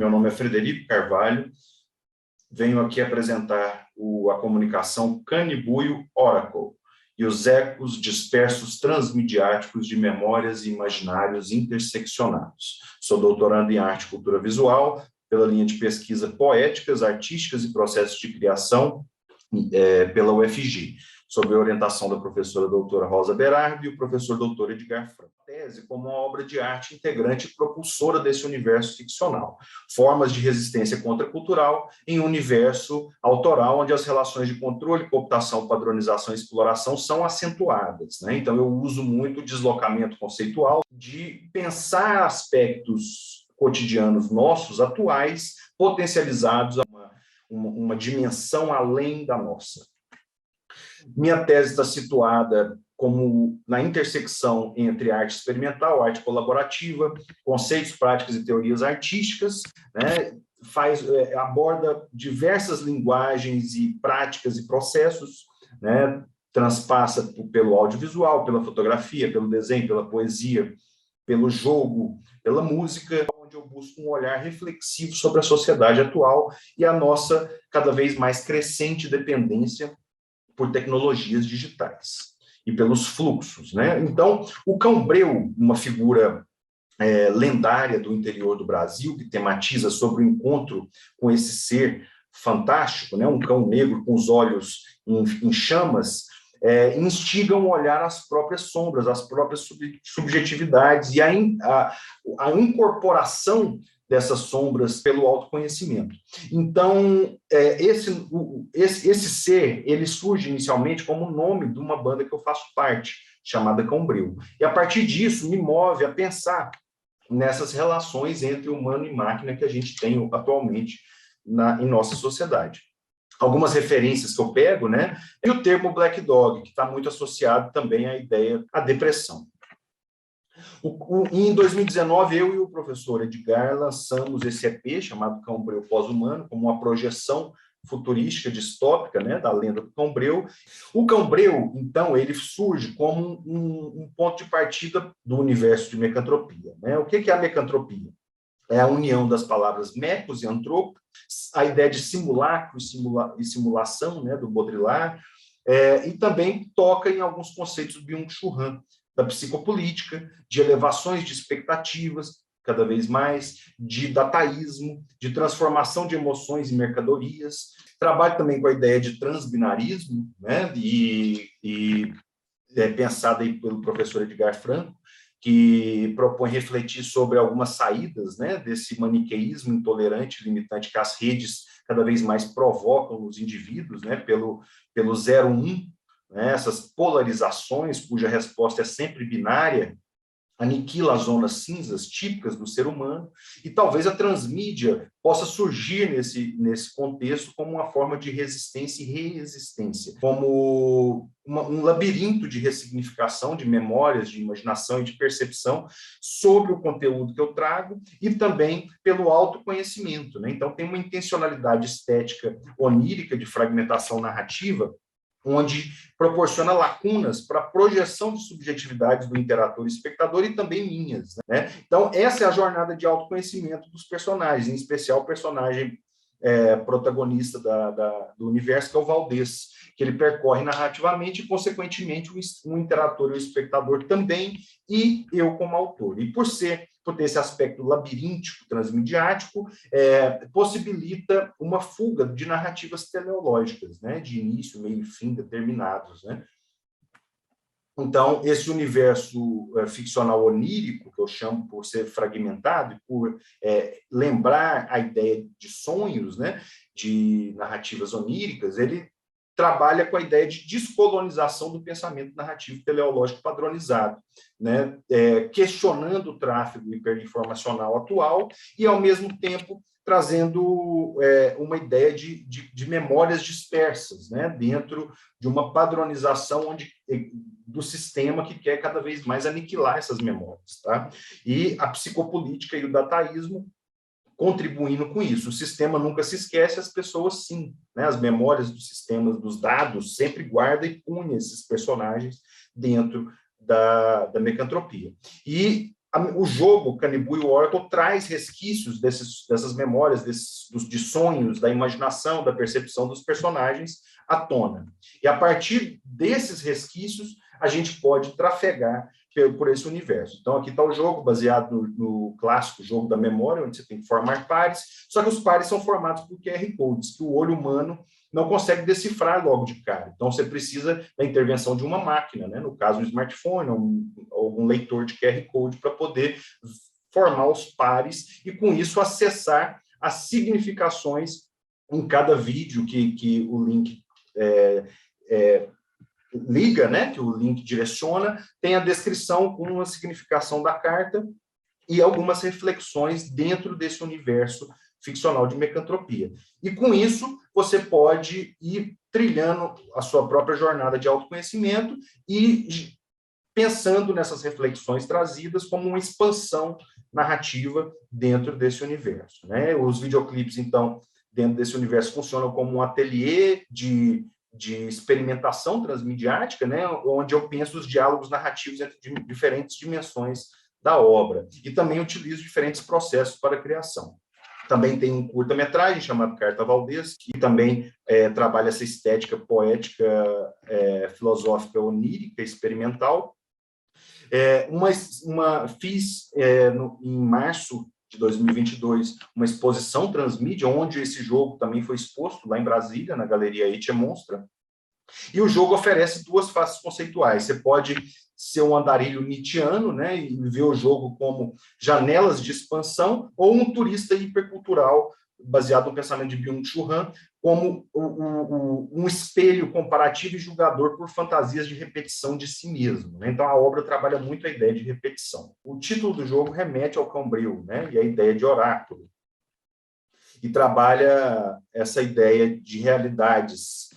meu nome é Frederico Carvalho, venho aqui apresentar a comunicação Canibuio Oracle e os ecos dispersos transmediáticos de memórias e imaginários interseccionados. Sou doutorando em arte e cultura visual pela linha de pesquisa Poéticas, Artísticas e Processos de Criação pela UFG, sob a orientação da professora doutora Rosa Berardi e o professor doutor Edgar Franco. A tese como uma obra de arte integrante e propulsora desse universo ficcional, formas de resistência contracultural em um universo autoral onde as relações de controle, cooptação, padronização e exploração são acentuadas, né? Então eu uso muito o deslocamento conceitual de pensar aspectos cotidianos nossos, atuais, potencializados a uma dimensão além da nossa. Minha tese está situada como na intersecção entre arte experimental, arte colaborativa, conceitos, práticas e teorias artísticas, né? Aborda diversas linguagens e práticas e processos, né? Transpassa pelo audiovisual, pela fotografia, pelo desenho, pela poesia, pelo jogo, pela música, onde eu busco um olhar reflexivo sobre a sociedade atual e a nossa cada vez mais crescente dependência por tecnologias digitais e pelos fluxos, né? Então, o Cão Breu, uma figura lendária do interior do Brasil, que tematiza sobre o encontro com esse ser fantástico, né? Um cão negro com os olhos em chamas, instigam a olhar as próprias sombras, as próprias subjetividades e a incorporação dessas sombras pelo autoconhecimento. Então, esse ser, ele surge inicialmente como o nome de uma banda que eu faço parte, chamada Cão Breu. E a partir disso, me move a pensar nessas relações entre humano e máquina que a gente tem atualmente em nossa sociedade. Algumas referências que eu pego, né? E o termo Black Dog, que está muito associado também à ideia, à depressão. Em 2019, eu e o professor Edgar lançamos esse EP chamado Cão Breu Pós-Humano, como uma projeção futurística, distópica, né, da lenda do Cão Breu. O Cão Breu, então, ele surge como um ponto de partida do universo de mecantropia, né? O que é a mecantropia? É a união das palavras mecos e antropo, a ideia de simulacro e simulação, né, do Baudrillard, e também toca em alguns conceitos do Byung-Chul Han, da psicopolítica, de elevações de expectativas, cada vez mais, de dataísmo, de transformação de emoções em mercadorias. Trabalho também com a ideia de transbinarismo, né, pensada aí pelo professor Edgar Franco, que propõe refletir sobre algumas saídas, né, desse maniqueísmo intolerante, limitante, que as redes cada vez mais provocam nos indivíduos, né, pelo 0-1, né, essas polarizações, cuja resposta é sempre binária, aniquila as zonas cinzas típicas do ser humano, e talvez a transmídia possa surgir nesse contexto como uma forma de resistência e resistência, como um labirinto de ressignificação de memórias, de imaginação e de percepção sobre o conteúdo que eu trago e também pelo autoconhecimento, né? Então tem uma intencionalidade estética onírica de fragmentação narrativa, onde proporciona lacunas para a projeção de subjetividades do interator e espectador e também minhas, né? Então, essa é a jornada de autoconhecimento dos personagens, em especial o personagem protagonista do universo, que é o Valdez, que ele percorre narrativamente e, consequentemente, o interator e o espectador também, e eu como autor. E por ter esse aspecto labiríntico, transmediático, possibilita uma fuga de narrativas teleológicas, né, de início, meio e fim determinados, né? Então, esse universo ficcional onírico, que eu chamo por ser fragmentado e por lembrar a ideia de sonhos, né, de narrativas oníricas, ele trabalha com a ideia de descolonização do pensamento narrativo teleológico padronizado, né, questionando o tráfego hiperinformacional atual e, ao mesmo tempo, trazendo uma ideia de memórias dispersas, né, dentro de uma padronização do sistema que quer cada vez mais aniquilar essas memórias, tá? E a psicopolítica e o dataísmo contribuindo com isso. O sistema nunca se esquece, as pessoas sim, né? As memórias dos sistemas, dos dados, sempre guarda e pune esses personagens dentro da mecantropia. E O jogo Canibu e Oracle traz resquícios dessas memórias, de sonhos, da imaginação, da percepção dos personagens à tona. E a partir desses resquícios, a gente pode trafegar por esse universo. Então, aqui está o jogo, baseado no clássico jogo da memória, onde você tem que formar pares, só que os pares são formados por QR Codes, que o olho humano não consegue decifrar logo de cara. Então, você precisa da intervenção de uma máquina, né? No caso, um smartphone, ou um leitor de QR Code, para poder formar os pares e, com isso, acessar as significações em cada vídeo que o link liga, né? Que o link direciona, tem a descrição com a significação da carta e algumas reflexões dentro desse universo ficcional de Mecantropia. E, com isso, você pode ir trilhando a sua própria jornada de autoconhecimento e pensando nessas reflexões trazidas como uma expansão narrativa dentro desse universo, né? Os videoclipes, então, dentro desse universo, funcionam como um ateliê de experimentação transmediática, né? Onde eu penso os diálogos narrativos entre diferentes dimensões da obra. E também utilizo diferentes processos para a criação. Também tem um curta-metragem chamado Carta Valdez, que também trabalha essa estética poética, filosófica, onírica, experimental. Fiz, em março de 2022, uma exposição transmídia, onde esse jogo também foi exposto lá em Brasília, na Galeria Etche Monstra. E o jogo oferece duas faces conceituais. Você pode ser um andarilho nietzschiano, né, e ver o jogo como janelas de expansão, ou um turista hipercultural, baseado no pensamento de Byung-Chul Han, como um espelho comparativo e julgador por fantasias de repetição de si mesmo, né? Então, a obra trabalha muito a ideia de repetição. O título do jogo remete ao Cambril, né, e a ideia de oráculo. E trabalha essa ideia de realidades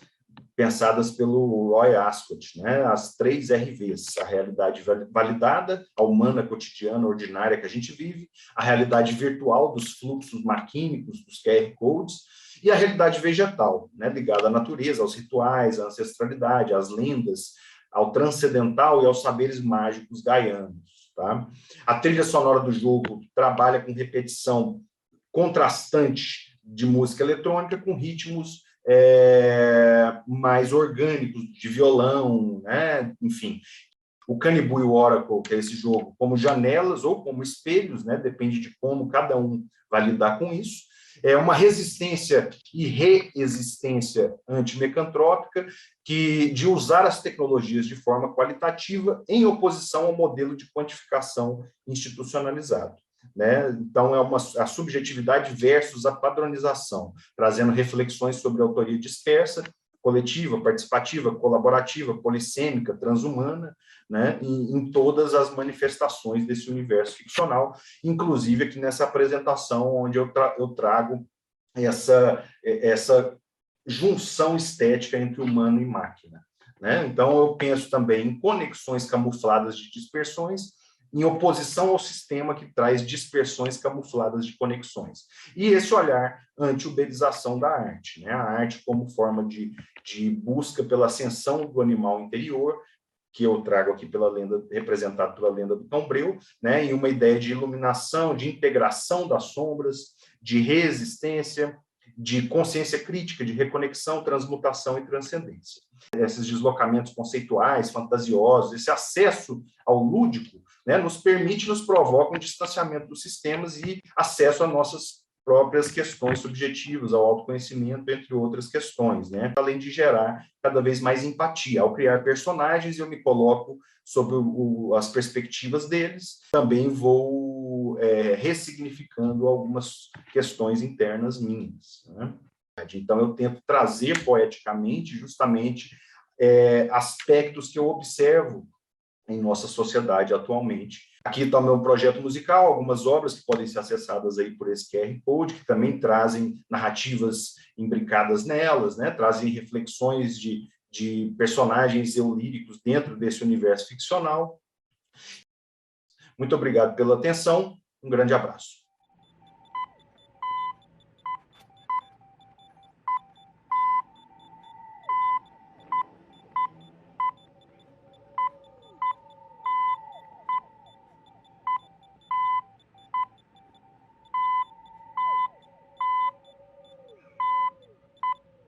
pensadas pelo Roy Ascott, né? As 3 RVs, a realidade validada, a humana, cotidiana, ordinária que a gente vive, a realidade virtual dos fluxos maquímicos, dos QR Codes, e a realidade vegetal, né? Ligada à natureza, aos rituais, à ancestralidade, às lendas, ao transcendental e aos saberes mágicos gaianos. Tá? A trilha sonora do jogo trabalha com repetição contrastante de música eletrônica com ritmos mais orgânicos, de violão, né? Enfim. O Canibu e o Oracle, que é esse jogo, como janelas ou como espelhos, né? Depende de como cada um vai lidar com isso. É uma resistência e reexistência antimecantrópica de usar as tecnologias de forma qualitativa em oposição ao modelo de quantificação institucionalizado. Né? Então, a subjetividade versus a padronização, trazendo reflexões sobre a autoria dispersa, coletiva, participativa, colaborativa, polissêmica, transhumana, né? em todas as manifestações desse universo ficcional, inclusive aqui nessa apresentação, onde eu trago essa junção estética entre humano e máquina. Né? Então, eu penso também em conexões camufladas de dispersões, em oposição ao sistema que traz dispersões camufladas de conexões. E esse olhar anti-uberização da arte, né? A arte como forma de busca pela ascensão do animal interior, que eu trago aqui pela lenda, representado pela lenda do Cambril, né? E uma ideia de iluminação, de integração das sombras, de resistência, de consciência crítica, de reconexão, transmutação e transcendência. Esses deslocamentos conceituais, fantasiosos, esse acesso ao lúdico, né, nos provoca um distanciamento dos sistemas e acesso a nossas próprias questões subjetivas, ao autoconhecimento, entre outras questões, né? Além de gerar cada vez mais empatia. Ao criar personagens, eu me coloco sob as perspectivas deles, também vou ressignificando algumas questões internas minhas, né? Então, eu tento trazer poeticamente, justamente, aspectos que eu observo em nossa sociedade atualmente. Aqui está o meu projeto musical, algumas obras que podem ser acessadas aí por esse QR Code, que também trazem narrativas imbricadas nelas, né? Trazem reflexões de personagens eulíricos dentro desse universo ficcional. Muito obrigado pela atenção, um grande abraço.